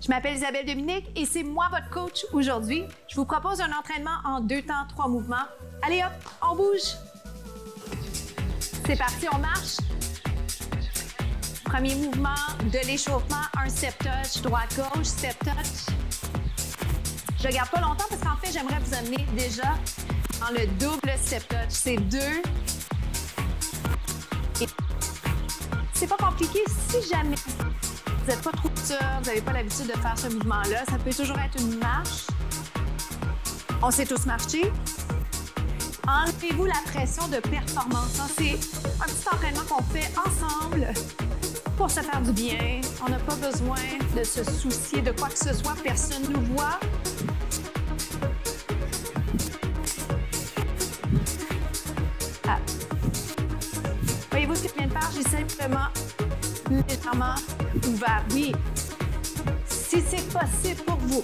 Je m'appelle Isabelle Dominique et c'est moi votre coach aujourd'hui. Je vous propose un entraînement en 2 temps, 3 mouvements. Allez hop, on bouge. C'est parti, on marche. Premier mouvement de l'échauffement, un step touch, droite-gauche, step touch. Je ne garde pas longtemps parce qu'en fait, j'aimerais vous amener déjà dans le double step touch. C'est 2. Et c'est pas compliqué si jamais vous n'êtes pas trop sûr, vous n'avez pas l'habitude de faire ce mouvement-là. Ça peut toujours être une marche. On sait tous marcher. Enlevez-vous la pression de performance. C'est un petit entraînement qu'on fait ensemble pour se faire du bien. On n'a pas besoin de se soucier de quoi que ce soit. Personne ne nous voit. Ah. Voyez-vous ce que je viens de faire? J'ai simplement légèrement ouvert. Oui, si c'est possible pour vous,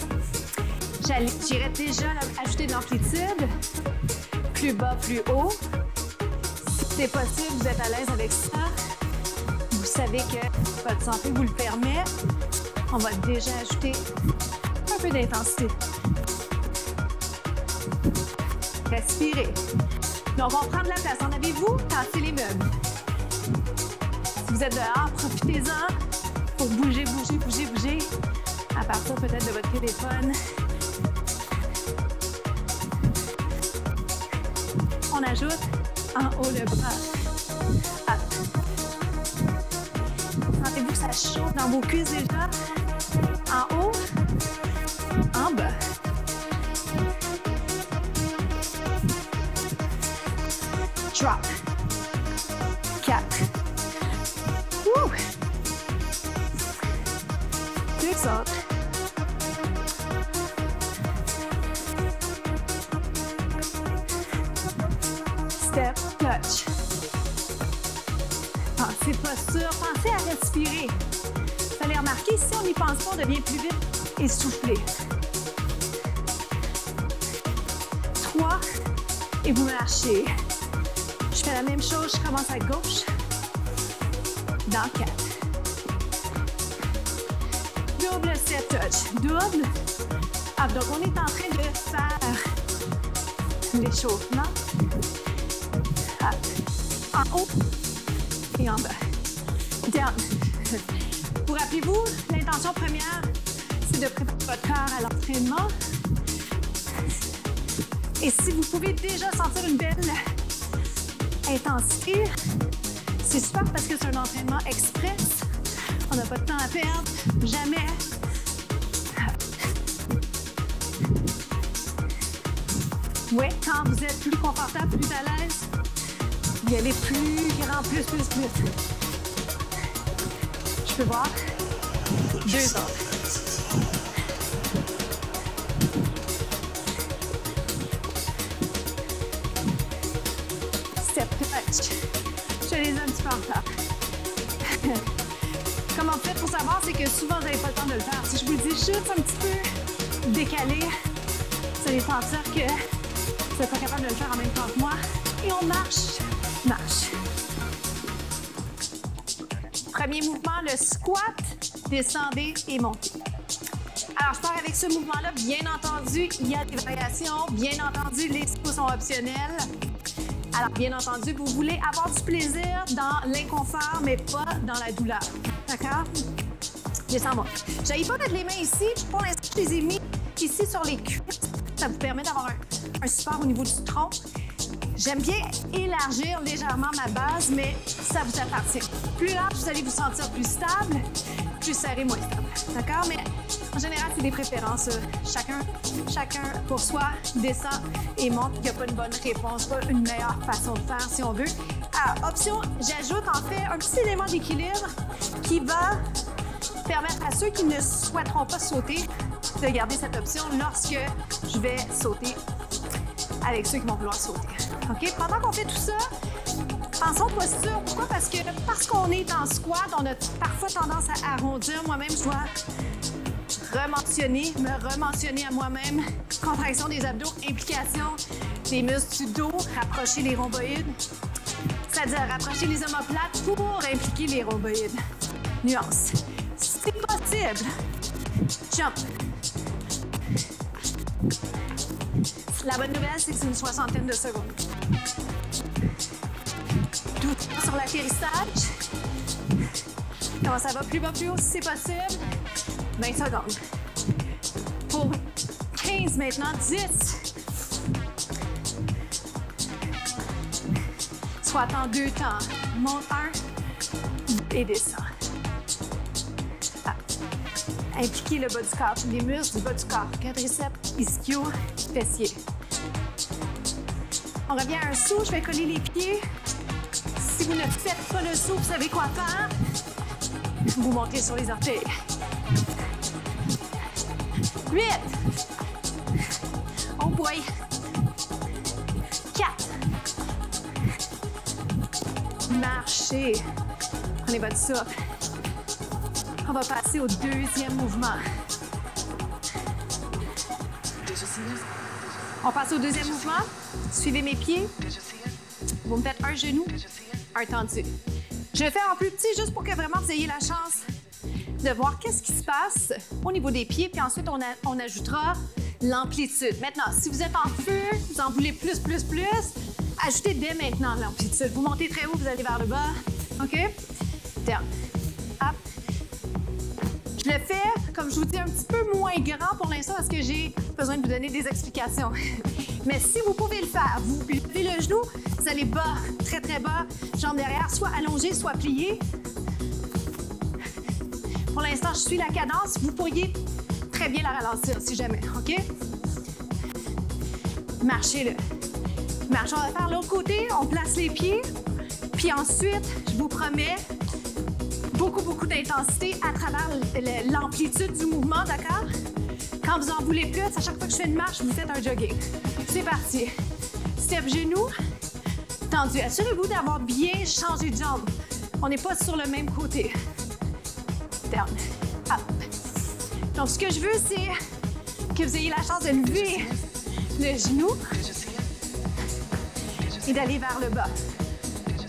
j'irais déjà ajouter de l'amplitude. Plus bas, plus haut. Si c'est possible, vous êtes à l'aise avec ça. Vous savez que votre santé vous le permet. On va déjà ajouter un peu d'intensité. Respirez. Donc, on va prendre la place. En avez-vous? Tassez les meubles. Si vous êtes dehors, profitez-en pour bouger, bouger, bouger, bouger. À partir peut-être de votre téléphone. On ajoute en haut le bras. Up. Sentez-vous que ça chauffe dans vos cuisses déjà? En haut, en bas. Drop. 4. Woo! 2 autres. Step touch. Pensez pas sûr, pensez à respirer. Vous allez remarquer, si on n'y pense pas, on devient plus vite essoufflé. 3 et vous marchez. Je fais la même chose, je commence à gauche. Dans 4. Double step touch. Double. Ah, donc on est en train de faire l'échauffement. En haut et en bas. Down. Vous rappelez-vous, l'intention première, c'est de préparer votre corps à l'entraînement. Et si vous pouvez déjà sentir une belle intensité, c'est super parce que c'est un entraînement express. On n'a pas de temps à perdre. Jamais. Oui, quand vous êtes plus confortable, plus à l'aise, y aller plus grand, plus. Je peux voir. 2 autres. Step touch. Je les ai un petit peu en retard. Comment vous faites pour savoir, c'est que souvent, vous n'avez pas le temps de le faire. Si je vous le dis juste un petit peu décalé, vous allez sentir que vous n'êtes pas capable de le faire en même temps que moi. Et on marche. Marche. Premier mouvement, le squat, descendez et montez. Alors, je pars avec ce mouvement-là. Bien entendu, il y a des variations. Bien entendu, les sauts sont optionnels. Alors, bien entendu, vous voulez avoir du plaisir dans l'inconfort, mais pas dans la douleur. D'accord? Descends-moi. Je n'allais pas mettre les mains ici. Pour l'instant, je les ai mis ici sur les cuisses. Ça vous permet d'avoir un support au niveau du tronc. J'aime bien élargir légèrement ma base, mais ça vous appartient. Plus large, vous allez vous sentir plus stable, plus serré, moins stable. D'accord? Mais en général, c'est des préférences. Chacun pour soi descend et monte. Il n'y a pas une bonne réponse, pas une meilleure façon de faire si on veut. Alors, option, j'ajoute en fait un petit élément d'équilibre qui va permettre à ceux qui ne souhaiteront pas sauter de garder cette option lorsque je vais sauter avec ceux qui vont vouloir sauter. OK? Pendant qu'on fait tout ça, pensons posture. Pourquoi? Parce qu'on est en squat, on a parfois tendance à arrondir. Moi-même, je dois me rementionner à moi-même. Contraction des abdos, implication des muscles du dos, rapprocher les rhomboïdes. C'est-à-dire rapprocher les omoplates pour impliquer les rhomboïdes. Nuance. C'est possible Jump. La bonne nouvelle, c'est que c'est une soixantaine de secondes. Tout sur l'atterrissage. Comment ça va plus bas, plus haut si c'est possible. 20 secondes. Pour 15 maintenant, 10. Soit en 2 temps. Monte 1 et descend. Ah. Impliquez le bas du corps, les muscles du bas du corps. Quadriceps, ischio, fessier. On revient à un saut, je vais coller les pieds. Si vous ne faites pas le saut, vous savez quoi faire. Vous montez sur les orteils. 8. Oh boy. 4. Marchez. Prenez votre souffle. On va passer au deuxième mouvement. On passe au deuxième mouvement. Suivez mes pieds. Vous me faites un genou, un tendu. Je vais faire en plus petit juste pour que vraiment vous ayez la chance de voir qu'est-ce qui se passe au niveau des pieds. Puis ensuite, on ajoutera l'amplitude. Maintenant, si vous êtes en feu, vous en voulez plus, ajoutez dès maintenant l'amplitude. Vous montez très haut, vous allez vers le bas. OK? Down. Up. Je le fais, comme je vous dis, un petit peu moins grand pour l'instant parce que j'ai besoin de vous donner des explications. Mais si vous pouvez le faire, vous levez le genou, vous allez bas, très bas, jambes derrière, soit allongées, soit pliées. Pour l'instant, je suis la cadence. Vous pourriez très bien la ralentir si jamais, OK? Marchez-le. Marche, on va faire l'autre côté, on place les pieds. Puis ensuite, je vous promets, beaucoup d'intensité à travers l'amplitude du mouvement, d'accord? Quand vous en voulez plus, à chaque fois que je fais une marche, vous faites un jogging. C'est parti. Step genou, tendu. Assurez-vous d'avoir bien changé de jambe. On n'est pas sur le même côté. Down. Up. Donc, ce que je veux, c'est que vous ayez la chance de lever le genou et d'aller vers le bas.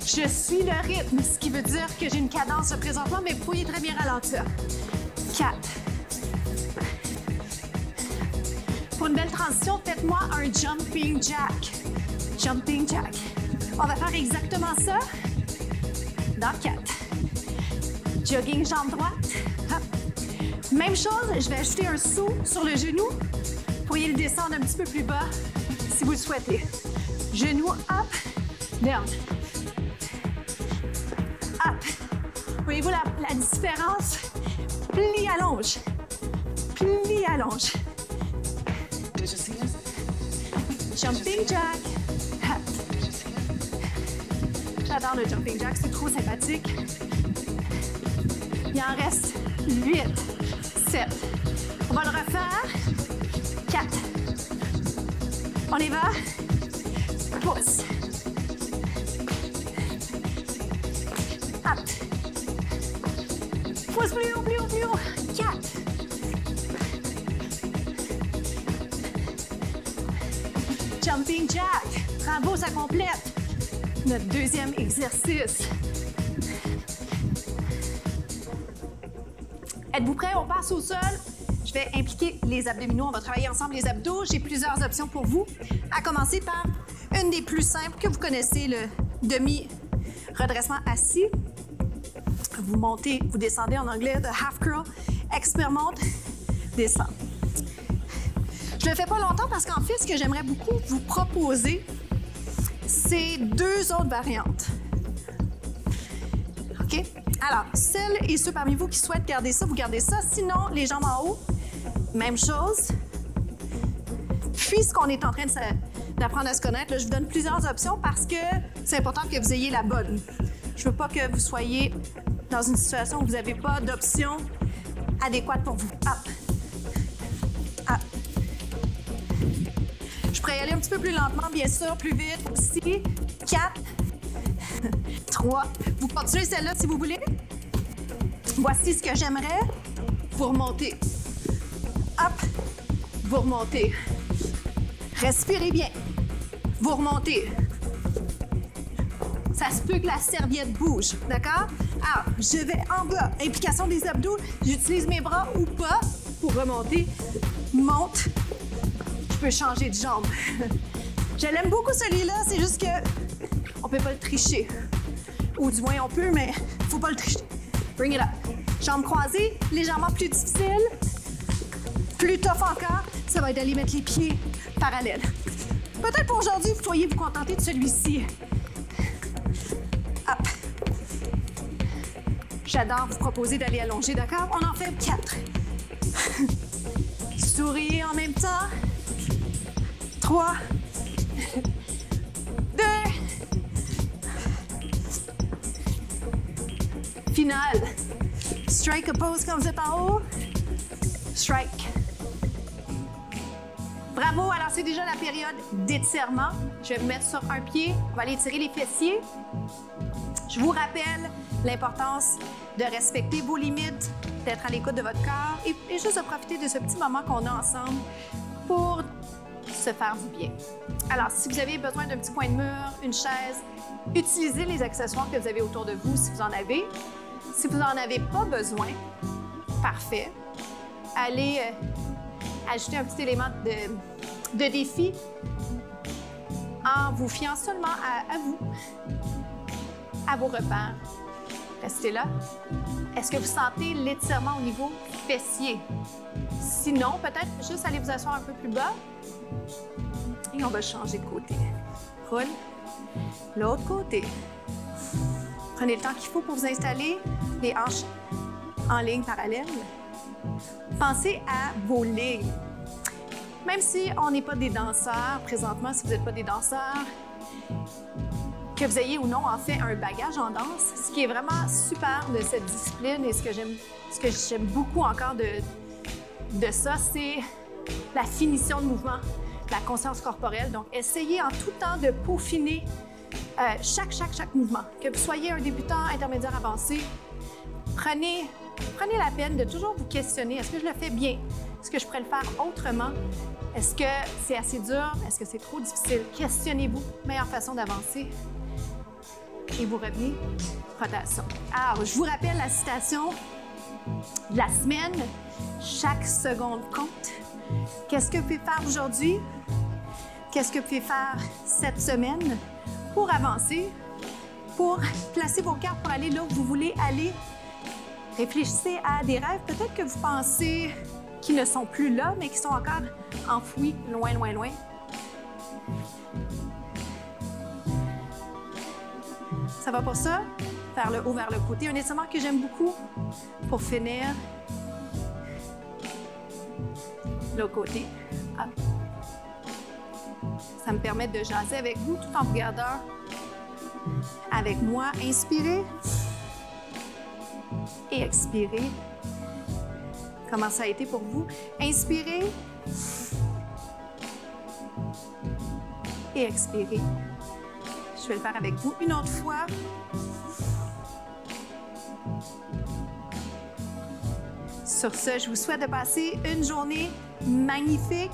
Je suis le rythme, ce qui veut dire que j'ai une cadence présentement, mais vous pourriez très bien ralentir. 4. Pour une belle transition, faites-moi un jumping jack. Jumping jack. On va faire exactement ça dans 4. Jogging jambe droite. Hop. Même chose, je vais ajouter un saut sur le genou. Vous pourriez le descendre un petit peu plus bas si vous le souhaitez. Genou up, down. Up. Voyez-vous la différence? Plie, allonge. Plie, allonge. Jumping jack. J'adore le jumping jack, c'est trop sympathique. Il en reste 8, 7. On va le refaire. 4. On y va. Pousse. Up. Pousse plus haut, plus haut, plus haut. 4. Jumping jack. Bravo, ça complète notre deuxième exercice. Êtes-vous prêts? On passe au sol. Je vais impliquer les abdominaux. On va travailler ensemble les abdos. J'ai plusieurs options pour vous. À commencer par une des plus simples que vous connaissez, le demi-redressement assis. Vous montez, vous descendez en anglais, the half curl. Expérimente, descend. Je ne le fais pas longtemps parce qu'en fait, ce que j'aimerais beaucoup vous proposer, c'est 2 autres variantes. OK? Alors, celles et ceux parmi vous qui souhaitent garder ça, vous gardez ça. Sinon, les jambes en haut, même chose. Puisqu'on est en train d'apprendre à se connaître, là, je vous donne plusieurs options parce que c'est important que vous ayez la bonne. Je ne veux pas que vous soyez dans une situation où vous n'avez pas d'option adéquate pour vous. Up. Up. Je pourrais y aller un petit peu plus lentement, bien sûr, plus vite aussi. 4, 3. Vous continuez celle-là si vous voulez. Voici ce que j'aimerais. Vous remontez. Hop. Vous remontez. Respirez bien. Vous remontez. Ça se peut que la serviette bouge, d'accord? Alors, je vais en bas. Implication des abdos. J'utilise mes bras ou pas pour pour remonter. Monte. Je peux changer de jambe. Je l'aime beaucoup celui-là, c'est juste que on peut pas le tricher. Ou du moins on peut, mais faut pas le tricher. Bring it up. Jambes croisées, légèrement plus difficile. Plus tough encore, ça va être d'aller mettre les pieds parallèles. Peut-être pour aujourd'hui, vous pourriez vous contenter de celui-ci. Hop. J'adore vous proposer d'aller allonger, d'accord? On en fait 4. Souriez en même temps. 3, 2. Finale. Strike a pose quand vous êtes en haut. Strike. Bravo, alors c'est déjà la période d'étirement. Je vais me mettre sur un pied, on va aller étirer les fessiers. Je vous rappelle l'importance de respecter vos limites, d'être à l'écoute de votre corps et juste de profiter de ce petit moment qu'on a ensemble pour se faire du bien. Alors, si vous avez besoin d'un petit coin de mur, une chaise, utilisez les accessoires que vous avez autour de vous si vous en avez. Si vous n'en avez pas besoin, parfait. Allez ajouter un petit élément de défi en vous fiant seulement à vous, à vos repères. Restez là. Est-ce que vous sentez l'étirement au niveau fessier? Sinon, peut-être juste aller vous asseoir un peu plus bas et on va changer de côté. Roule. L'autre côté. Prenez le temps qu'il faut pour vous installer, les hanches en ligne parallèle. Pensez à vos lignes. Même si on n'est pas des danseurs, présentement, si vous n'êtes pas des danseurs, que vous ayez ou non en fait un bagage en danse, ce qui est vraiment super de cette discipline et ce que j'aime beaucoup encore de ça, c'est la finition de mouvement, la conscience corporelle. Donc, essayez en tout temps de peaufiner chaque mouvement. Que vous soyez un débutant, intermédiaire, avancé, prenez la peine de toujours vous questionner. Est-ce que je le fais bien? Est-ce que je pourrais le faire autrement? Est-ce que c'est assez dur? Est-ce que c'est trop difficile? Questionnez-vous. Meilleure façon d'avancer. Et vous revenez. Rotation. Alors, je vous rappelle la citation de la semaine. Chaque seconde compte. Qu'est-ce que vous pouvez faire aujourd'hui? Qu'est-ce que vous pouvez faire cette semaine pour avancer, pour placer vos cartes pour aller là où vous voulez aller? Réfléchissez à des rêves peut-être que vous pensez qui ne sont plus là, mais qui sont encore enfouis loin, loin, loin. Ça va pour ça? Vers le haut, vers le côté. Un étirement que j'aime beaucoup pour finir. L'autre côté. Hop. Ça me permet de jaser avec vous tout en vous gardant avec moi. Inspirez et expirez. Comment ça a été pour vous? Inspirez et expirez. Je vais le faire avec vous une autre fois. Sur ce, je vous souhaite de passer une journée magnifique.